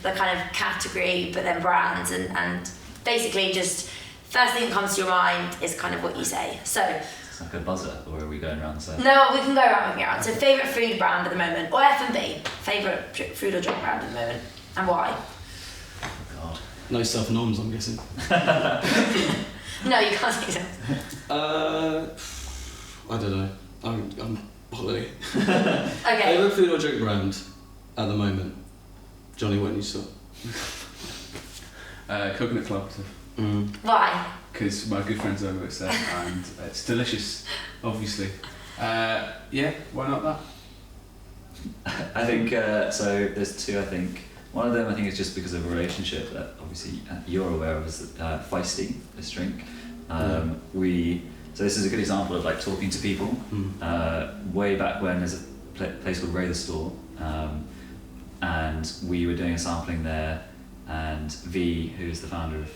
the kind of category, but then brands, and basically just first thing that comes to your mind is kind of what you say. So it's like a buzzer, or are we going around the same? No, we can go around. So favourite food brand at the moment, or F&B, favourite food or drink brand at the moment, and why? Oh God. No self-noms, I'm guessing. No, you can't say so. I don't know. I'm holiday. Okay. Favourite food or drink brand at the moment? Jonny, why don't you start? Coconut Club. Why? Because my good friends over there and it's delicious, obviously. Why not that? I think so. There's two. I think one of them I think is just because of a relationship that obviously you're aware of, is Feisty, this drink. So this is a good example of like talking to people. Way back when, there's a place called Ray the Store, and we were doing a sampling there, and V, who's the founder of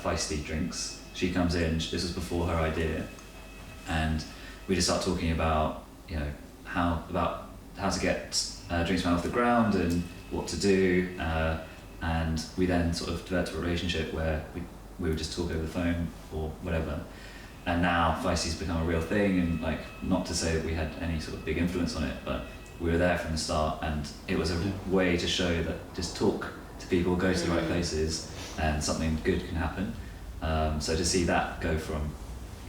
Feisty Drinks, she comes in. This was before her idea, and we just start talking about how to get drinks off the ground and what to do, and we then sort of developed a relationship where we would just talk over the phone or whatever. And now Feisty's become a real thing, and like, not to say that we had any sort of big influence on it, but we were there from the start, and it was a way to show that just talk to people, go to the right places, and something good can happen. So to see that go from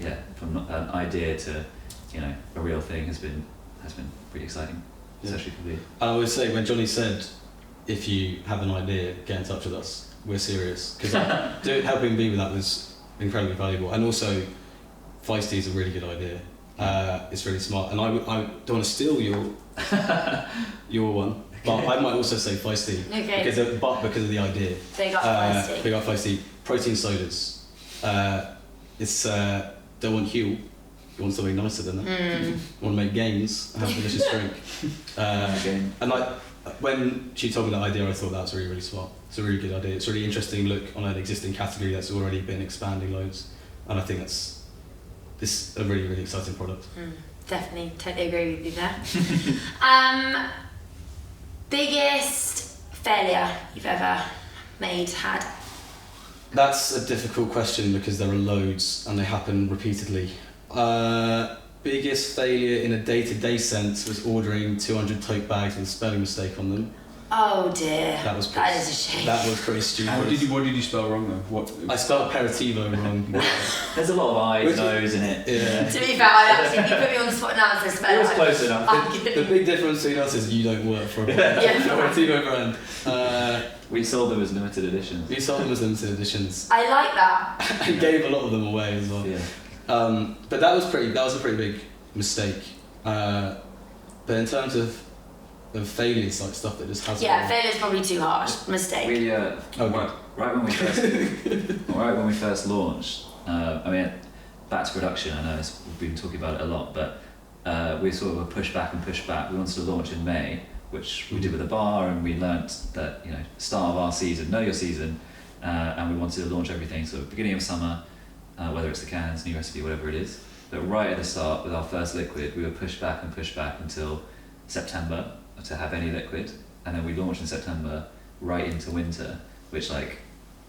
an idea to, you know, a real thing has been pretty exciting, especially for me. I would say when Jonny said, if you have an idea, get in touch with us, we're serious, because helping me with that was incredibly valuable. And also, Feisty is a really good idea. It's really smart, and I don't want to steal your one, but I might also say Feisty, because of the idea. Big up Feisty. Big up Feisty. Protein sodas. It's don't want Huel. You want something nicer than that. You want to make gains, have a delicious drink. And like, when she told me that idea, I thought that was really, really smart. It's a really good idea. It's a really interesting look on an existing category that's already been expanding loads, and I think this is a really, really exciting product. Definitely, totally agree with you there. Biggest failure you've ever had? That's a difficult question because there are loads and they happen repeatedly. Biggest failure in a day-to-day sense was ordering 200 tote bags with a spelling mistake on them. Oh dear. That is a shame. That was pretty stupid. What did you spell wrong though? I spelled aperitivo wrong. There's a lot of I's, O's in it. Yeah. To be fair, you put me on the spot now and spell it was close enough. The big difference between us is you don't work for a aperitivo brand. We sold them as limited editions. I like that. And gave a lot of them away as well. Yeah. But that was a pretty big mistake. But in terms of failures, like stuff that just hasn't. Yeah, failure's probably too harsh. Mistake. We right when we first launched. I mean, back to production. I know we've been talking about it a lot, but we sort of were pushed back. We wanted to launch in May, which we did with a bar, and we learnt that, you know, start of our season, know your season, and we wanted to launch everything. So beginning of summer, whether it's the cans, new recipe, whatever it is. But right at the start, with our first liquid, we were pushed back until September to have any liquid, and then we launched in September right into winter, which like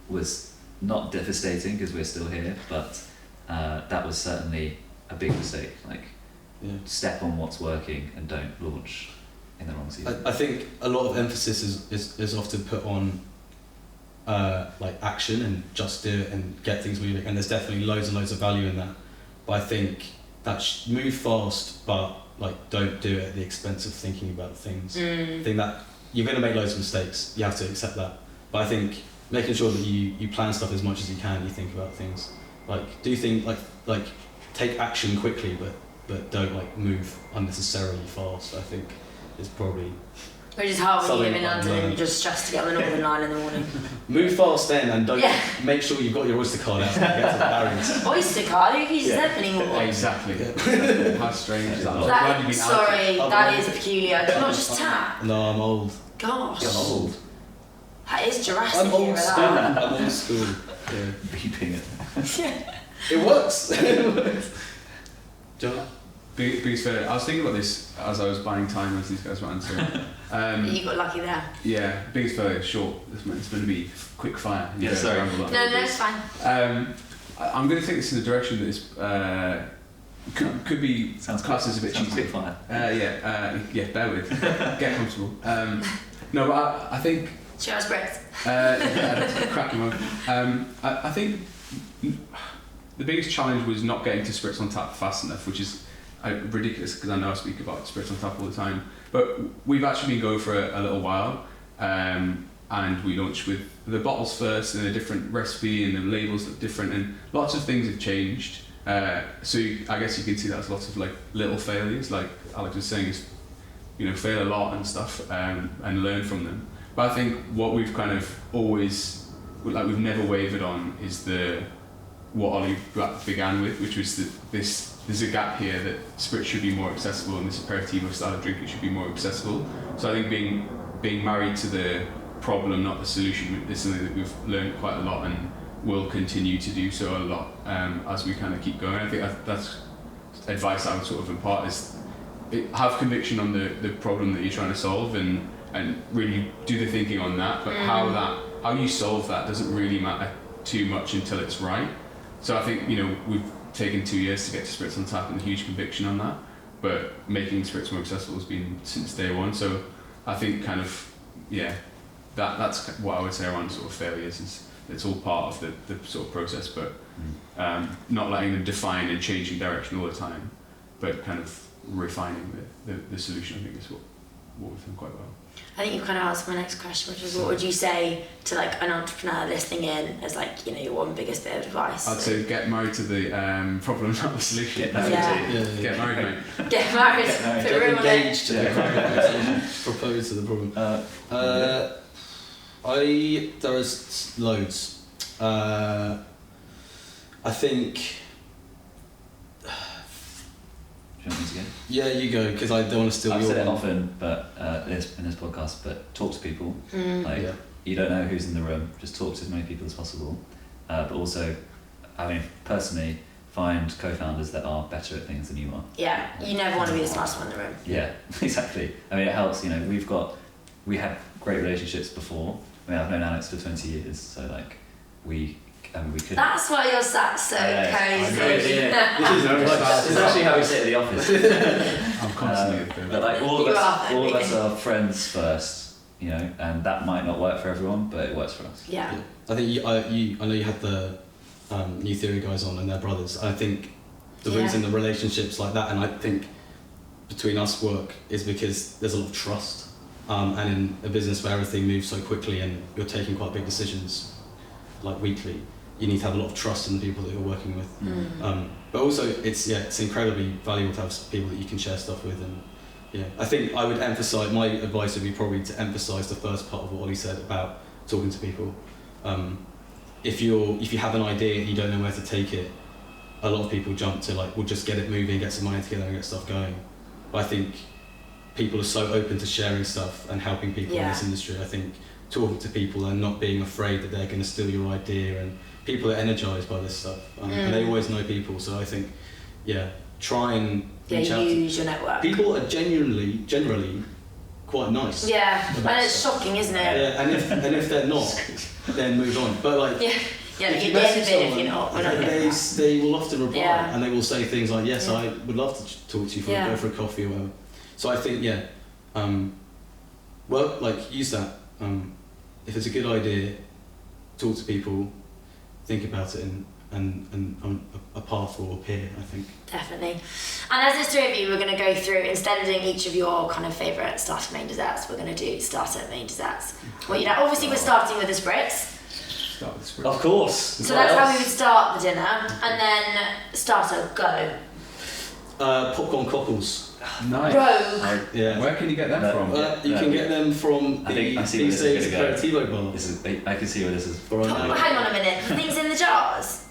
was not devastating because we're still here, but that was certainly a big mistake. Like, step on what's working and don't launch in the wrong season. I think a lot of emphasis is often put on like action and just do it and get things moving, and there's definitely loads and loads of value in that. But I think that move fast, but like don't do it at the expense of thinking about things. I think that you're going to make loads of mistakes. You have to accept that. But I think making sure that you plan stuff as much as you can. You think about things, like do things like take action quickly, but don't like move unnecessarily fast. I think is probably. Which is hard when you live in London and you're just stressed to get on the Northern Line in the morning. Move fast then, and don't make sure you've got your Oyster card out and get to the barriers. Oyster card? Who uses them anymore? Exactly. How strange is that? That is peculiar. Do you not just tap? No, I'm old. Gosh. I'm old. That is Jurassic. I'm old school. I'm old school. Yeah. Beeping it. It works. John? Biggest failure. I was thinking about this as I was buying time as these guys were answering. You got lucky there. Yeah, biggest failure, short. It's going to be quick fire. Yeah, sorry. No, it's fine. I'm going to take this in the direction that is could be classed as a bit cheesy. Quick fire. Yeah, bear with. Get comfortable. No, but I think. Cheers, Spritz. Cracking one. I think the biggest challenge was not getting to Spritz on tap fast enough, which is ridiculous because I know I speak about Spritz on tap all the time. But we've actually been going for a little while, and we launched with the bottles first and a different recipe, and the labels look different, and lots of things have changed. So I guess you can see that's lots of like little failures, like Alex was saying, is fail a lot and stuff, and learn from them. But I think what we've kind of always, like we've never wavered on, is what Ollie began with, which was that there's a gap here that Spritz should be more accessible, and this aperitivo style of drink should be more accessible. So I think being married to the problem, not the solution, is something that we've learned quite a lot and will continue to do so a lot as we kind of keep going. I think that's advice I would sort of impart, is have conviction on the problem that you're trying to solve, and really do the thinking on that, but how that how you solve that doesn't really matter too much until it's right. So I think, we've taken 2 years to get to Spritz on tap and a huge conviction on that, but making Spritz more accessible has been since day one. So I think that's what I would say around sort of failures, is it's all part of the sort of process, but not letting them define and changing direction all the time, but kind of refining the solution, I think is what we've done quite well. I think you kind of answered my next question, which was what would you say to like an entrepreneur listening in as like, your one biggest bit of advice? I'd say get married to the problem, not the solution. Get married, Get married, mate. Get married. Get engaged to the problem. Propose to the problem. There is loads. I think. Do you want me to go? Yeah, you go, because I don't want to steal your. I've said it one. often, but in this podcast. But talk to people. You don't know who's in the room. Just talk to as many people as possible. But also, personally, find co-founders that are better at things than you are. Yeah, you never want to be the smartest one in the room. Yeah, exactly. It helps. We had great relationships before. I've known Alex for 20 years, so we could. That's why you're sat so cozy. This is actually how we sit at the office. I'm constantly but all of us are friends first, and that might not work for everyone, but it works for us. Yeah. I think I know you had the New Theory guys on and their brothers. I think the reason the relationships like that, and I think between us work, is because there's a lot of trust. And in a business where everything moves so quickly and you're taking quite big decisions, like weekly, you need to have a lot of trust in the people that you're working with. But also, it's incredibly valuable to have people that you can share stuff with. And I think I would emphasise, my advice would be probably to emphasise the first part of what Ollie said about talking to people. If you have an idea and you don't know where to take it, a lot of people jump to we'll just get it moving, get some money together and get stuff going. But I think people are so open to sharing stuff and helping people in this industry. I think talking to people and not being afraid that they're going to steal your idea, and people are energized by this stuff, and they always know people. So I think, try and reach out. Use your network. People are generally quite nice. Yeah, and it's shocking, isn't it? Yeah, and if they're not, then move on. But if you message someone, if you're not, they will often reply, and they will say things like, "Yes, I would love to talk to you go for a coffee or whatever." So I think, use that. If it's a good idea, talk to people, think about it, and a path will appear, I think. Definitely. And as there's three of you, we're going to go through, instead of doing each of your kind of favourite starter, main, desserts, we're going to do starter, main, desserts. Obviously we're starting with the Spritz. Start with Spritz. Of course. So that's how we would start the dinner, and then starter, go. Popcorn cockles. Nice. Rogue. Yeah. Where can you get them from? You can get them from These Days Sprits bar. I can see where this is. Hang on a minute. The things in the jars.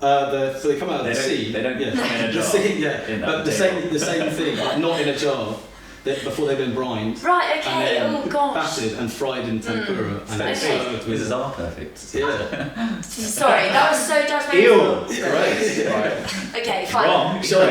So they come out of the sea. They don't come in a jar. The sea, but the same thing, but not in a jar. Before they've been brined. Right. Okay. And Gosh. battered and fried in tempura, and then served with. This is our perfect. Yeah. Sorry, that was so judgmental. Ew. Right. Right. Okay, fine. Wrong. Shall I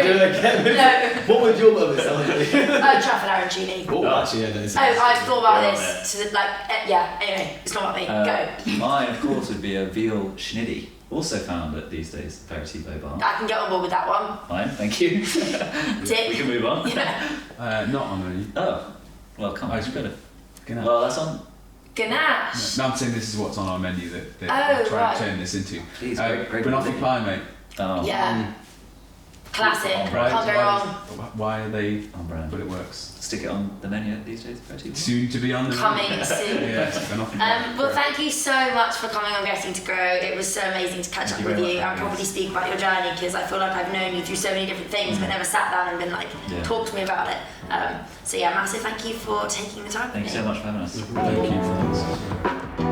do it again? No. What would your mother tell me? Truffle arancini. Oh, actually, that is. I've thought about this. Anyway, it's not about me. Go. Mine, of course, would be a veal schnitty. Also found at These Days Aperitivo bar. I can get on board with that one. Fine, thank you. Tick. We can move on. Yeah. Not on the menu. Oh, well, come on. It's better. Well, that's on. Ganache. No, I'm saying this is what's on our menu that Oh, we're trying right. to turn this into. Please, great banoffee pie, mate. Oh. Yeah. Classic. On Can't go wrong. Why are they On brand. But it works. Stick it on the menu at These Days Aperitivo. Soon to be on the Coming menu. soon. Yeah, banoffee pie. Well, thank you so much for coming on Getting to Grow. It was so amazing to catch up with you and probably speak about your journey, because I feel like I've known you through so many different things but never sat down and been talk to me about it. Massive thank you for taking the time. Thank you so much for having us. Thank you for this.